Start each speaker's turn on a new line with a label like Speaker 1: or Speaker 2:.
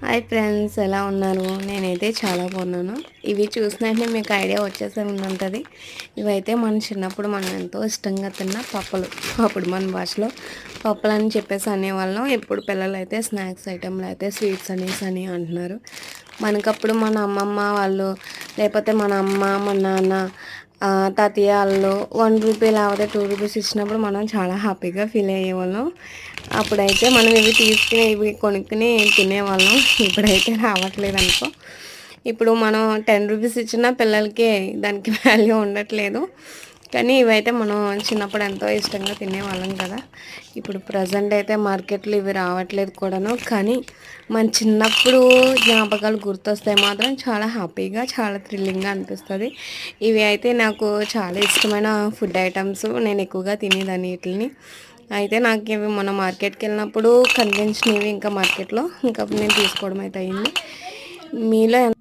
Speaker 1: Hi friends, ఎలా ఉన్నారు? నేనైతే చాలా బాగున్నాను. ఇవి చూసినట్టే మీకు ఐడియా వచ్చేసే ఉంటుంది. ఇవైతే మన చిన్నప్పుడు మనం ఎంతో ఇష్టంగా తిన్న పప్పులు. అప్పుడు మన భాషలో పప్పులు అని చెప్పేసి అనేవాళ్ళం. ఇప్పుడు పిల్లలు అయితే స్నాక్స్ ఐటెంలు అయితే స్వీట్స్ అనేసి అని అంటున్నారు. మనకప్పుడు మన అమ్మమ్మ వాళ్ళు, లేకపోతే మన అమ్మ మన నాన్న, తాతయ్య వాళ్ళు ₹1 లేకపోతే ₹2 ఇచ్చినప్పుడు మనం చాలా హ్యాపీగా ఫీల్ అయ్యేవాళ్ళం. అప్పుడైతే మనం ఇవి తీసుకుని ఇవి కొనుక్కుని తినేవాళ్ళం. ఇప్పుడైతే రావట్లేదు అనుకో. ఇప్పుడు మనం ₹10 ఇచ్చినా పిల్లలకి దానికి వాల్యూ ఉండట్లేదు. కానీ ఇవైతే మనం చిన్నప్పుడు ఎంతో ఇష్టంగా తినేవాళ్ళం కదా. ఇప్పుడు ప్రజెంట్ అయితే మార్కెట్లో ఇవి రావట్లేదు కూడాను. కానీ మన చిన్నప్పుడు జ్ఞాపకాలు గుర్తొస్తే మాత్రం చాలా హ్యాపీగా, చాలా థ్రిల్లింగ్గా అనిపిస్తుంది. ఇవి అయితే నాకు చాలా ఇష్టమైన ఫుడ్ ఐటమ్స్. నేను ఎక్కువగా తినేదాన్ని వీటిని. అయితే నాకు ఇవి మొన్న మార్కెట్కి వెళ్ళినప్పుడు కనిపించినవి ఇంకా మార్కెట్లో. ఇంకా నేను తీసుకోవడం అయితే అయింది. మీలో